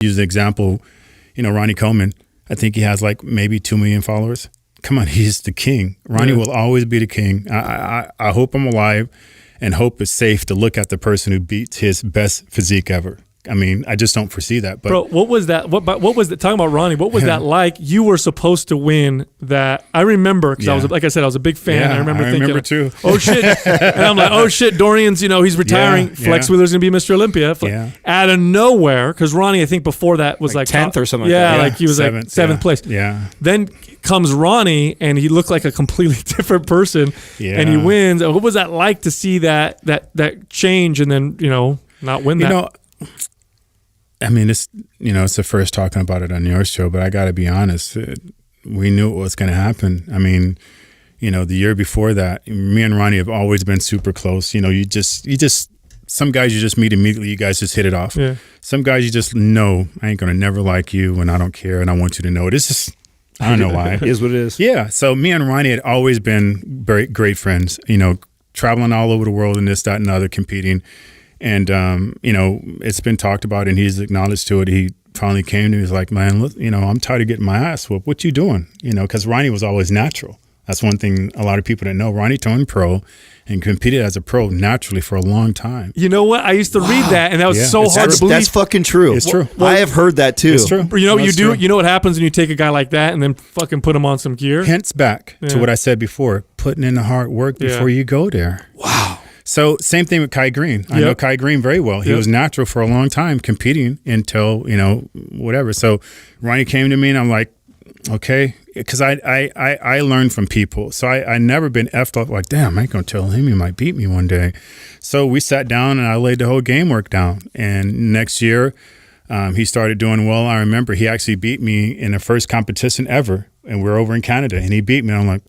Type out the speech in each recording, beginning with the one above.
use the example, Ronnie Coleman. I think he has like maybe 2 million followers. Come on, he's the king. Ronnie will always be the king. I hope I'm alive and hope it's safe to look at the person who beats his best physique ever. I mean, I just don't foresee that. But bro, what was that? What was that? Talking about Ronnie, what was that like? You were supposed to win that. I remember because I was, like I said, I was a big fan. Yeah, I remember thinking, too. Oh shit! And I'm like, oh shit, Dorian's, he's retiring. Flex Wheeler's gonna be Mr. Olympia. Out of nowhere, because Ronnie, I think before that was like 10th or something. Yeah, like that. like he was like seventh place. Yeah. Then comes Ronnie, and he looked like a completely different person. Yeah. And he wins. What was that like to see that change, and then not win that? I mean, it's the first talking about it on your show, but I got to be honest. We knew it was going to happen. I mean, the year before that, me and Ronnie have always been super close. You just some guys you just meet immediately. You guys just hit it off. Yeah. Some guys you just know, I ain't going to never like you, and I don't care, and I want you to know it. It's just, I don't know why. It is what it is. Yeah. So me and Ronnie had always been very great friends. Traveling all over the world and this, that, and the other, competing. And, it's been talked about and he's acknowledged to it. He finally came to me. He was like, man, look, I'm tired of getting my ass whooped. What you doing? Because Ronnie was always natural. That's one thing a lot of people didn't know. Ronnie turned pro and competed as a pro naturally for a long time. You know what? I used to read that, and that was so hard to believe. That's fucking true. It's true. I have heard that too. It's true. You know what happens when you take a guy like that and then fucking put him on some gear? Hence back to what I said before, putting in the hard work before you go there. Wow. So same thing with Kai Green. I know Kai Green very well. He was natural for a long time competing until, whatever. So Ronnie came to me and I'm like, okay, because I learned from people. So I never been effed up like, damn, I ain't going to tell him he might beat me one day. So we sat down and I laid the whole game work down. And next year he started doing well. I remember he actually beat me in the first competition ever. And we're over in Canada and he beat me. And I'm like,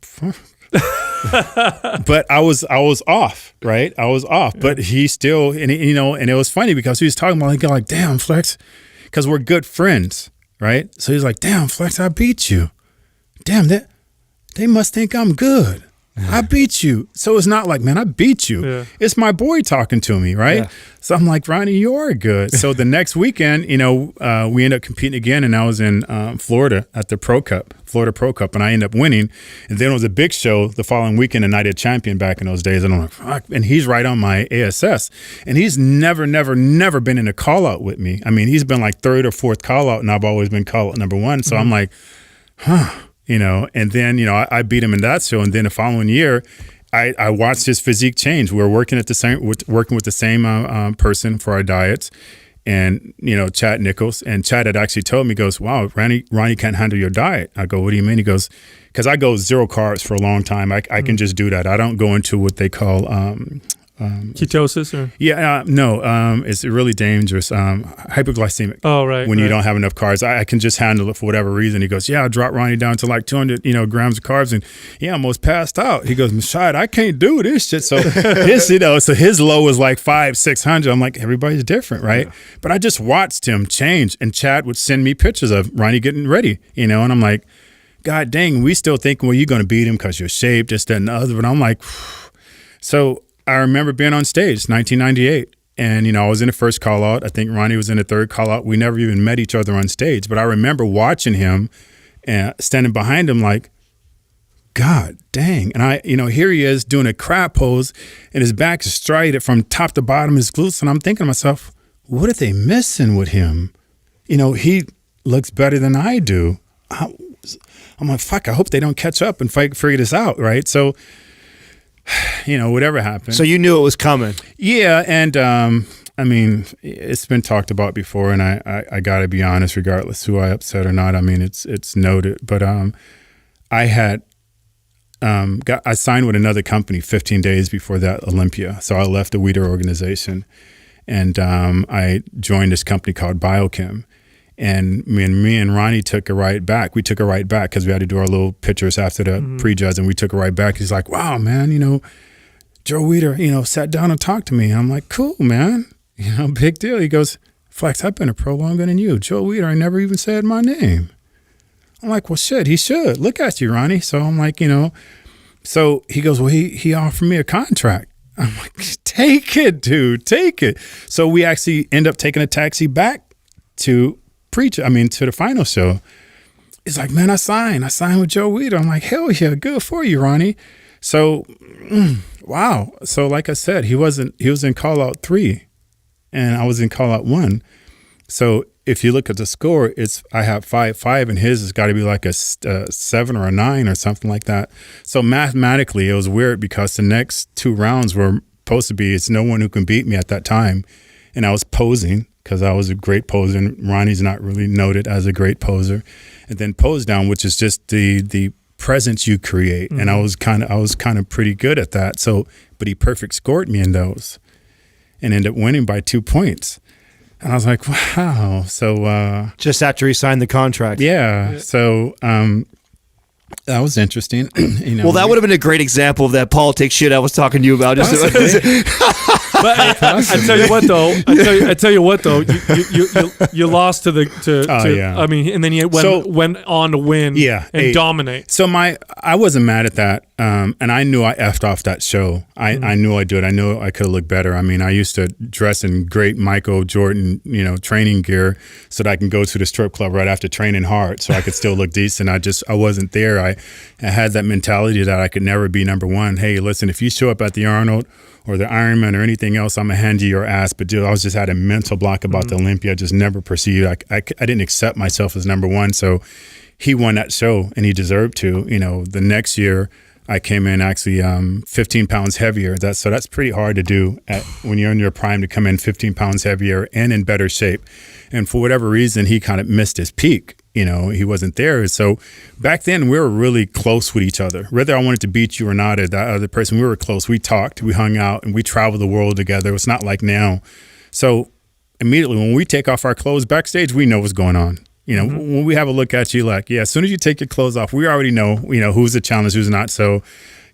but I was off, right? I was off, but he still, and and it was funny because he was talking about like, damn, Flex, because we're good friends, right? So he's like, damn, Flex, I beat you. Damn, they must think I'm good. I beat you. So it's not like, man, I beat you. Yeah. It's my boy talking to me, right? Yeah. So I'm like, Ronnie, you are good. So the next weekend, we ended up competing again, and I was in Florida at the Florida Pro Cup, and I ended up winning. And then it was a big show the following weekend, and I did champion back in those days. And I'm like, fuck. And he's right on my ASS. And he's never been in a call out with me. I mean, he's been like third or fourth call out, and I've always been call out number one. So I'm like, huh. And then, I beat him in that show. And then the following year, I watched his physique change. We were working with the same person for our diets, and Chad Nichols. And Chad had actually told me, he goes, "Wow, Ronnie can't handle your diet." I go, "What do you mean?" He goes, "Because I go 0 carbs for a long time. I can just do that. I don't go into what they call ketosis, or no, it's really dangerous. Hypoglycemic. Oh, right. When you don't have enough carbs, I can just handle it for whatever reason. He goes, "Yeah, I dropped Ronnie down to like 200, grams of carbs, and he almost passed out." He goes, "Mashad, I can't do this shit." So so his low was like 500-600. I'm like, everybody's different, right? Yeah. But I just watched him change, and Chad would send me pictures of Ronnie getting ready, and I'm like, God dang, we still thinking, well, you're going to beat him because you're shaped, this, that, and the other. But I'm like, so I remember being on stage, 1998, and, I was in the first call out. I think Ronnie was in the third call out. We never even met each other on stage, but I remember watching him and standing behind him like, God dang. And I, here he is doing a crab pose and his back is striated from top to bottom, his glutes. And I'm thinking to myself, what are they missing with him? He looks better than I do. I'm like, fuck, I hope they don't catch up and figure this out, right? So, whatever happened. So you knew it was coming. Yeah, and I mean, it's been talked about before, and I got to be honest, regardless who I upset or not. I mean, it's noted. But I had I signed with another company 15 days before that Olympia, so I left the Weider organization, and I joined this company called Biochem. And me and Ronnie took a ride back. We took a ride back because we had to do our little pictures after the prejudge, and we took a ride back. He's like, "Wow, man, Joe Weider, sat down and talked to me." And I'm like, "Cool, man, big deal." He goes, "Flex, I've been a pro longer than you. Joe Weider, I never even said my name." I'm like, "Well, shit, he should. Look at you, Ronnie." So I'm like, so he goes, "Well, he offered me a contract." I'm like, "Take it, dude, take it." So we actually end up taking a taxi back to to the final show. He's like, man, I signed with Joe Weider. I'm like, hell yeah, good for you, Ronnie. So, wow. So like I said, he was in call out 3 and I was in call out 1. So if you look at the score, I have 5-5 and his has got to be like a 7 or a 9 or something like that. So mathematically, it was weird because the next 2 rounds were supposed to be, it's no one who can beat me at that time. And I was posing because I was a great poser and Ronnie's not really noted as a great poser. And then pose down, which is just the presence you create. And I was kind of pretty good at that. So, but he perfect scored me in those and ended up winning by 2 points. And I was like, wow. So just after he signed the contract. Yeah. So that was interesting. Well, that would have been a great example of that politics shit I was talking to you about. But I tell you what though, you lost to I mean, and then you went on to win and dominate. So I wasn't mad at that, and I knew I effed off that show. I knew I'd do it. I knew I could look better. I mean, I used to dress in great Michael Jordan, training gear so that I can go to the strip club right after training hard, so I could still look decent. I wasn't there. I had that mentality that I could never be number 1. Hey, listen, if you show up at the Arnold or the Ironman or anything else, I'm going to hand you your ass. But dude, I was just had a mental block about the Olympia. I just never perceived. I didn't accept myself as number 1. So he won that show and he deserved to. The next year I came in actually 15 pounds heavier. That's pretty hard to do when you're in your prime, to come in 15 pounds heavier and in better shape. And for whatever reason, he kind of missed his peak. He wasn't there. So back then we were really close with each other. Whether I wanted to beat you or not, or that other person, we were close. We talked, we hung out, and we traveled the world together. It's not like now. So immediately when we take off our clothes backstage, we know what's going on. When we have a look at you, like, as soon as you take your clothes off, we already know, who's the challenge, who's not. So,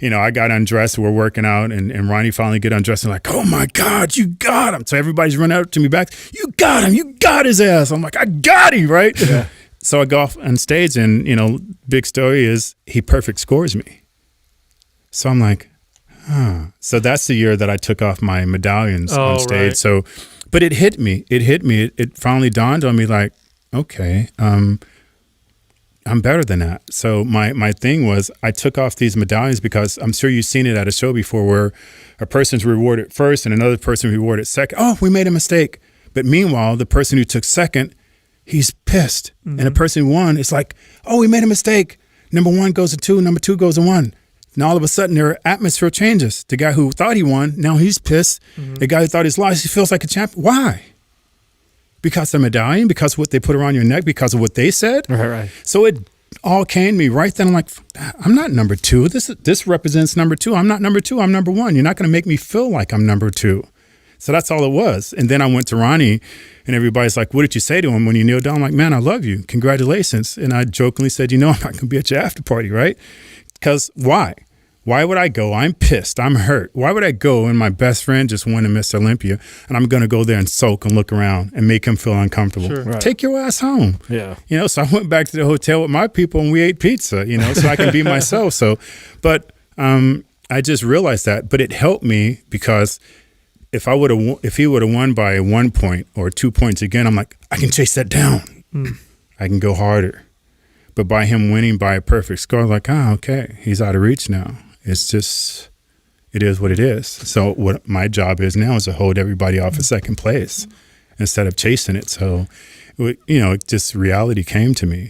I got undressed, we're working out, and Ronnie finally get undressed and like, oh my God, you got him. So everybody's running out to me back, you got him, you got his ass. I'm like, I got him, right? Yeah. So I go off on stage and, big story is he perfect scores me. So I'm like, So that's the year that I took off my medallions on stage. Right. So, but it hit me. It finally dawned on me like, okay, I'm better than that. So my thing was I took off these medallions because I'm sure you've seen it at a show before where a person's rewarded first and another person rewarded second. Oh, we made a mistake. But meanwhile, the person who took second, he's pissed. And the person who won is like, oh, we made a mistake. Number 1 goes to 2, number 2 goes to 1. And all of a sudden their atmosphere changes. The guy who thought he won, now he's pissed. The guy who thought he's lost, he feels like a champion. Why? Because the medallion, because of what they put around your neck, because of what they said. Right. So it all came to me right then. I'm like, I'm not number 2. This represents number 2. I'm not number 2. I'm number 1. You're not going to make me feel like I'm number 2. So that's all it was. And then I went to Ronnie and everybody's like, what did you say to him when you kneeled down? I'm like, man, I love you. Congratulations. And I jokingly said, I'm not going to be at your after party, right? Because why? Why would I go? I'm pissed. I'm hurt. Why would I go and my best friend just won a Mr. Olympia and I'm going to go there and sulk and look around and make him feel uncomfortable? Sure. Right. Take your ass home. Yeah. So I went back to the hotel with my people and we ate pizza, so I can be myself. So, but I just realized that. But it helped me because if he would have won by 1 point or 2 points again, I'm like, I can chase that down. I can go harder. But by him winning by a perfect score, I'm like, okay, he's out of reach now. It's just, it is what it is. So what my job is now is to hold everybody off of second place instead of chasing it. So, just reality came to me.